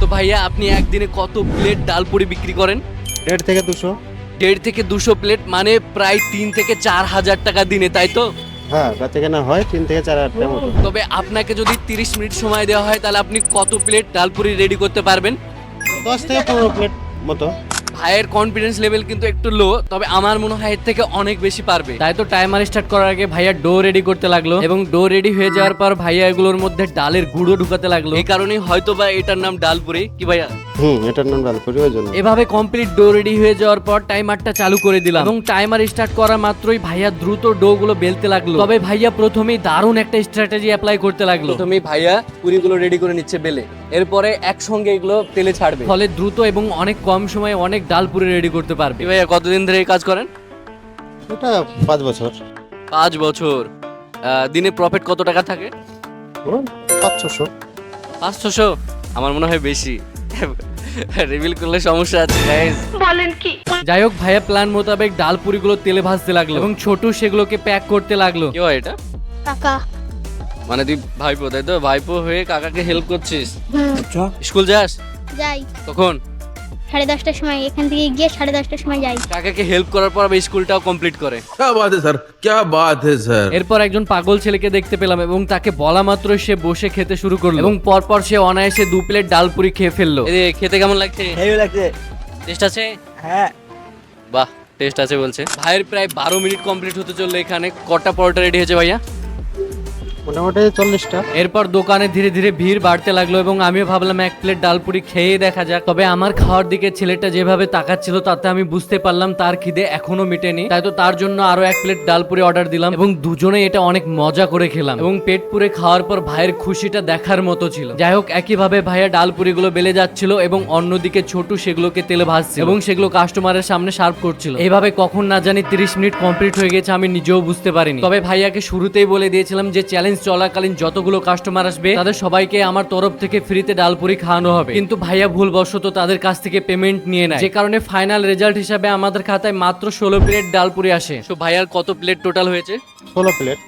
তো ভাইয়া আপনি একদিনে কত প্লেট ডালপুরি বিক্রি করেন? 1.5 থেকে 200। 1.5 থেকে 200 প্লেট, মানে প্রায় 3 থেকে 4 হাজার টাকা দিনে, তাই তো? হ্যাঁ, বেচা কেনা হয় 3 থেকে 4 হাজার টাকার মতো। তবে আপনাকে যদি 30 মিনিট সময় দেওয়া হয় তাহলে আপনি কত প্লেট ডালপুরি রেডি করতে পারবেন? 10 থেকে 15 প্লেট মতো। ভাইয়ের কনফিডেন্স লেভেল কিন্তু একটু লো, তবে আমার মনে হয় এর থেকে অনেক বেশি পারবে। তাই তো টাইমার স্টার্ট করার আগে ভাইয়া ডো রেডি করতে লাগলো, এবং ডো রেডি হয়ে যাওয়ার পর ভাইয়া এগুলোর মধ্যে ডালের গুঁড়ো ঢুকাতে লাগলো। এই কারণেই হয়তো বা এটার নাম ডালপুরি, কি ভাইয়া? এটার নাম ডালপুরি ওই জন্য। এভাবে কমপ্লিট ডো রেডি হয়ে যাওয়ার পর টাইমারটা চালু করে দিলাম, এবং টাইমার স্টার্ট করা মাত্রই ভাইয়া দ্রুত ডো গুলো বেলতে লাগলো। তবে ভাইয়া প্রথমেই দারুণ একটা স্ট্র্যাটেজি অ্যাপ্লাই করতে লাগলো। প্রথমেই ভাইয়া পুরিগুলো রেডি করে নিচ্ছে বেলে, এরপরে একসঙ্গে এগুলো তেলে ছাড়বে, ফলে দ্রুত এবং অনেক কম সময়ে অনেক ডাল পুরি রেডি করতে পারবে। ভাইয়া কতদিন ধরে এই কাজ করেন? এটা 5 বছর। 5 বছর। দিনে প্রফিট কত টাকা থাকে? 500-600। 500? আমার মনে হয় বেশি। রিভিল করলে সমস্যা আছে গাইস। বলেন কি? যাই হোক, ভাইয়া প্ল্যান মোতাবেক ডাল পুরিগুলো তেলে ভাজতে লাগলো, এবং ছোটু সেগুলোকে প্যাক করতে লাগলো। কি হয় এটা? কাকা। মানে তুই ভাইপো, তাই তো? ভাইপো হয়ে কাকাকে হেল্প করছিস? আচ্ছা। স্কুল যাস? যাই কখন? 10:30টার সময়, এখান থেকে গিয়ে 10:30টার সময় যাই। কাকাকে হেল্প করার পর আবার স্কুলটাও কমপ্লিট করে। क्या बात है सर, क्या बात है सर। এরপর একজন পাগল ছেলেকে দেখতে পেলাম, এবং তাকে বলা মাত্রই সে বসে খেতে শুরু করলো, এবং পরপর সে অনায়াসে 2 প্লেট ডাল পুরি খেয়ে ফেললো। খেতে কেমন লাগছে? হেভি লাগছে। টেস্ট আছে? হ্যাঁ, বাহ, টেস্ট আছে বলছে। ভাইয়ের প্রায় 12 মিনিট কমপ্লিট হতে চললো। এখানে কটা পরোটা রেডি হয়েছে ভাইয়া? মোটামুটি 40টা। এরপর দোকানে ধীরে ধীরে ভিড় বাড়তে লাগলো, এবং আমিও ভাবলাম 1 প্লেট ডালপুরি খেয়ে দেখা যাক। তবে আমার খাওয়ার দিকে ছেলেটা যেভাবে তাকাচ্ছিল তাতে আমি বুঝতে পারলাম তার খিদে এখনো মিটেনি। তাই তো তার জন্য আরো 1 প্লেট ডালপুরি অর্ডার দিলাম, এবং দুজনে এটা অনেক মজা করে খেলাম, এবং পেট পুরে খাওয়ার পর ভাইয়ের খুশিটা দেখার মতো ছিল। যাই হোক, একইভাবে ভাইয়া ডালপুরি গুলো বেলে যাচ্ছিল, এবং অন্যদিকে ছোটু সেগুলোকে তেলে ভাজছে, এবং সেগুলো কাস্টমারের সামনে সার্ভ করছিল। এইভাবে কখন না জানি 30 মিনিট কমপ্লিট হয়ে গেছে, আমি নিজেও বুঝতে পারিনি। তবে ভাইয়াকে শুরুতেই বলে দিয়েছিলাম যে চ্যালেঞ্জ চলাকালীন যতগুলো কাস্টমার আসবে তাদের সবাইকে আমার তরফ থেকে ফ্রিতে ডালপুরি খাওয়ানো হবে, কিন্তু ভাইয়া ভুলবশত তাদের কাছ থেকে পেমেন্ট নিয়ে নেয়, যে কারণে ফাইনাল রেজাল্ট হিসাবে আমাদের খাতায় মাত্র 16 প্লেট ডালপুরি আসে। তো ভাইয়ার কত প্লেট টোটাল হয়েছে? 16 প্লেট।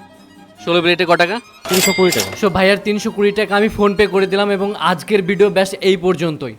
16 প্লেটে কত টাকা? 320 টাকা। ভাইয়ার 320 টাকা আমি ফোন পে করে দিলাম, এবং আজকের ভিডিও ব্যাস এই পর্যন্তই।